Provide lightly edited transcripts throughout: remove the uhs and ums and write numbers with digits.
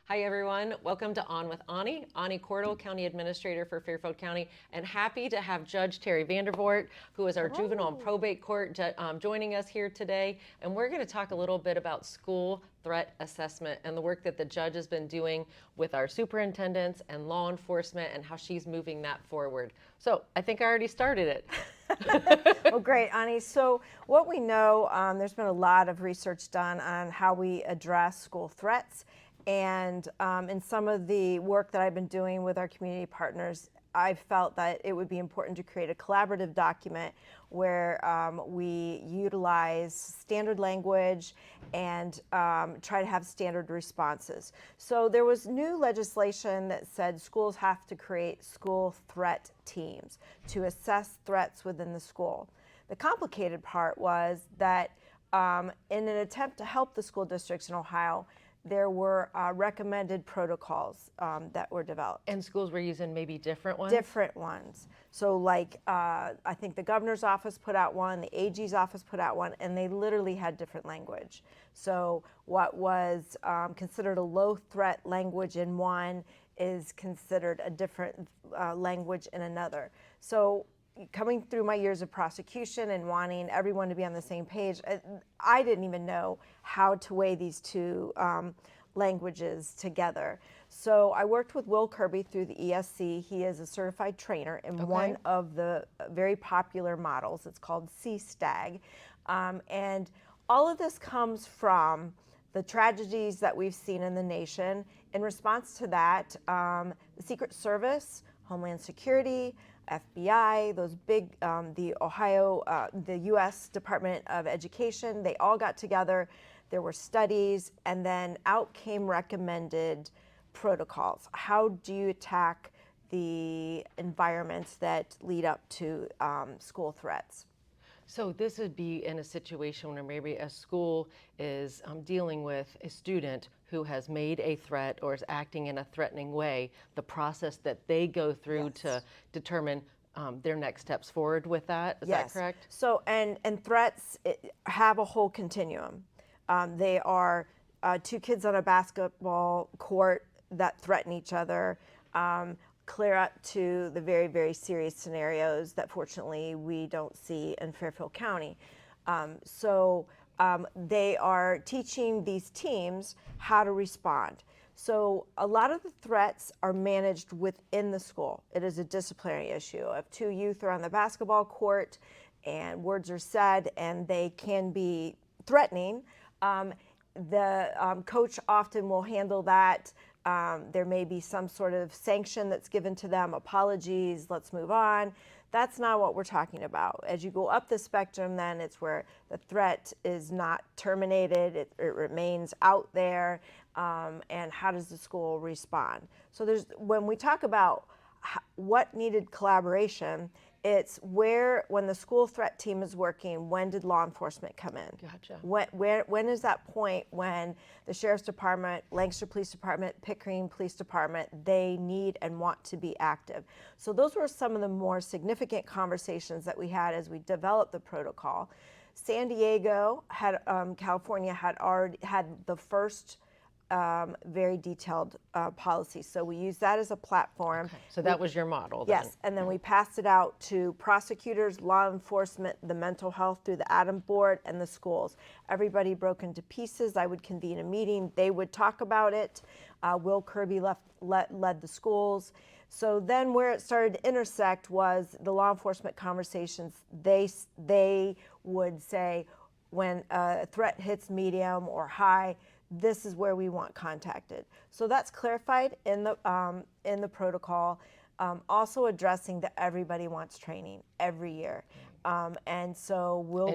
Hi everyone, welcome to On with Aunie. Aunie Cordell, County Administrator for Fairfield County, and happy to have Judge Terry Vandervoort, who is our juvenile and probate court, joining us here today. And we're going to talk a little bit about school threat assessment and the work that the judge has been doing with our superintendents and law enforcement and how she's moving that forward. So I think I already started it. Well, great, Ani. So what we know, there's been a lot of research done on how we address school threats. And in some of the work that I've been doing with our community partners, I felt that it would be important to create a collaborative document where we utilize standard language and try to have standard responses. So there was new legislation that said schools have to create school threat teams to assess threats within the school. The complicated part was that in an attempt to help the school districts in Ohio, there were recommended protocols that were developed. And schools were using maybe different ones? Different ones. So like, I think the governor's office put out one, the AG's office put out one, and they literally had different language. So what was considered a low threat language in one is considered a different language in another. So coming through my years of prosecution and wanting everyone to be on the same page, I didn't even know how to weigh these two languages together. So I worked with Will Kirby through the ESC. He is a certified trainer in one of the very popular models. It's called CSTAG. And all of this comes from the tragedies that we've seen in the nation. In response to that, the Secret Service, Homeland Security, FBI, those big, the U.S. Department of Education, they all got together. There were studies, and then out came recommended protocols. How do you attack the environments that lead up to school threats? So this would be in a situation where maybe a school is dealing with a student who has made a threat or is acting in a threatening way, the process that they go through to determine their next steps forward with that. Is that correct? So, and threats have a whole continuum. They are two kids on a basketball court that threaten each other, clear up to the very, very serious scenarios that fortunately we don't see in Fairfield County. They are teaching these teams how to respond. So a lot of the threats are managed within the school. It is a disciplinary issue. If two youth are on the basketball court and words are said and they can be threatening, the coach often will handle that. There may be some sort of sanction that's given to them, apologies, let's move on. That's not what we're talking about. As you go up the spectrum, then it's where the threat is not terminated, it remains out there, and how does the school respond? So when we talk about what needed collaboration, it's when the school threat team is working, when did law enforcement come in? Gotcha. When is that point when the Sheriff's Department, Lancaster Police Department, Pickering Police Department, they need and want to be active? So those were some of the more significant conversations that we had as we developed the protocol. San Diego California had already had the first very detailed policy. So we use that as a platform. Okay. So that was your model then? Yes, and then we passed it out to prosecutors, law enforcement, the mental health through the ADAM board, and the schools. Everybody broke into pieces. I would convene a meeting. They would talk about it. Will Kirby led the schools. So then where it started to intersect was the law enforcement conversations. They would say, when a threat hits medium or high, this is where we want contacted. So that's clarified in the protocol. Also addressing that everybody wants training every year. And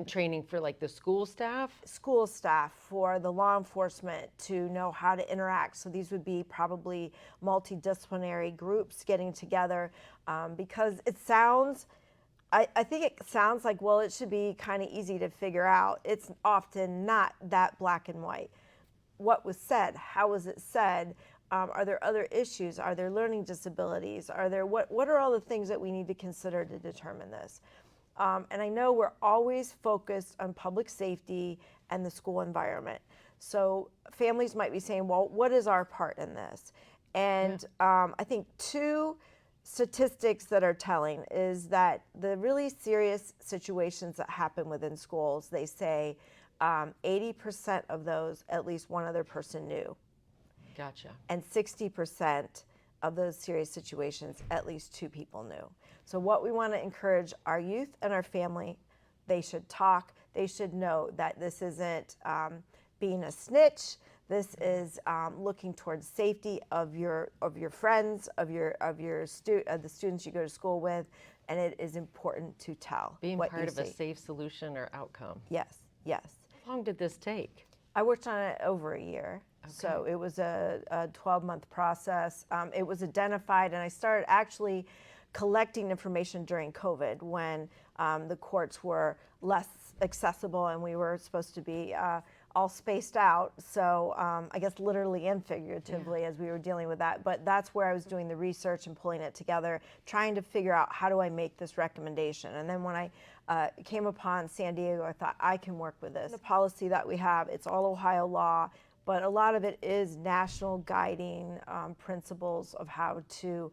training for like the school staff? School staff, for the law enforcement to know how to interact. So these would be probably multidisciplinary groups getting together, because it sounds, I think it sounds like, well, it should be kind of easy to figure out. It's often not that black and white. What was said? How was it said? Are there other issues? Are there learning disabilities? What are all the things that we need to consider to determine this? And I know we're always focused on public safety and the school environment. So families might be saying, well, what is our part in this? And I think two statistics that are telling is that the really serious situations that happen within schools, they say 80% of those, at least one other person knew. Gotcha. And 60% of those serious situations, at least two people knew. So what we want to encourage our youth and our family, they should talk. They should know that this isn't being a snitch. This is looking towards safety of your friends, of the students you go to school with, and it is important to tell Being what part you of a see. safe solution or outcome. Yes, yes. How long did this take? I worked on it over a year. So it was a 12-month process. It was identified, and I started actually collecting information during COVID when the courts were less accessible and we were supposed to be all spaced out. So I guess literally and figuratively as we were dealing with that. But that's where I was doing the research and pulling it together, trying to figure out how do I make this recommendation. And then when I came upon San Diego, I thought I can work with this. The policy that we have, it's all Ohio law, but a lot of it is national guiding principles of how to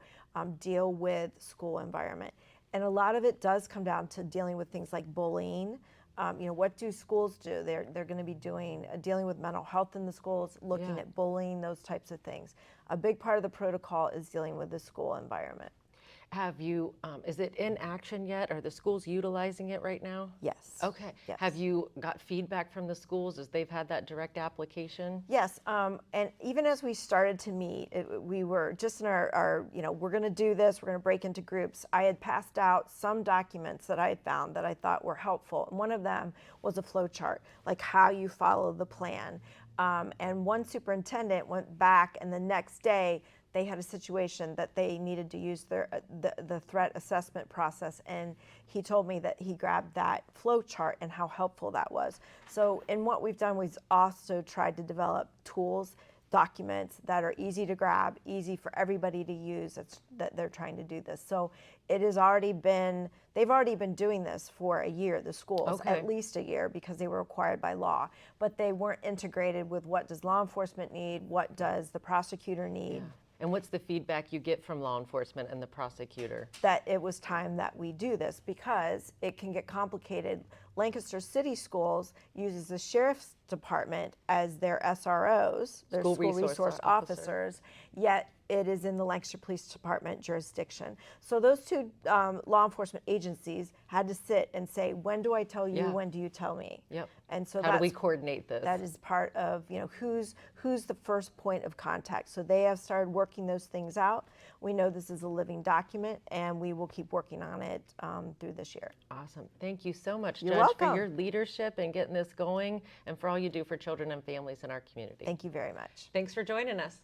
deal with school environment. And a lot of it does come down to dealing with things like bullying. What do schools do? They're going to be doing dealing with mental health in the schools, looking at bullying, those types of things. A big part of the protocol is dealing with the school environment. Have you, is it in action yet? Are the schools utilizing it right now? Yes. Okay. Yes. Have you got feedback from the schools as they've had that direct application? Yes, and even as we started to meet, we were just in our we're going to do this, we're going to break into groups. I had passed out some documents that I had found that I thought were helpful. And one of them was a flow chart, like how you follow the plan. And one superintendent went back, and the next day, they had a situation that they needed to use the threat assessment process, and he told me that he grabbed that flow chart and how helpful that was. So in what we've done, we've also tried to develop tools, documents that are easy to grab, easy for everybody to use that they're trying to do this. So it has already been, they've already been doing this for a year, the schools, at least a year, because they were required by law, but they weren't integrated with what does law enforcement need, what does the prosecutor need. And what's the feedback you get from law enforcement and the prosecutor? That it was time that we do this because it can get complicated. Lancaster City Schools uses the Sheriff's Department as their SROs, their school resource officers, yet it is in the Lancaster Police Department jurisdiction. So those two law enforcement agencies had to sit and say, when do I tell you, when do you tell me? Yep. And so how do we coordinate this? That is part of, who's the first point of contact. So they have started working those things out. We know this is a living document, and we will keep working on it through this year. Awesome. Thank you so much, You're Judge, welcome. for your leadership and getting this going and for all you do for children and families in our community. Thank you very much. Thanks for joining us.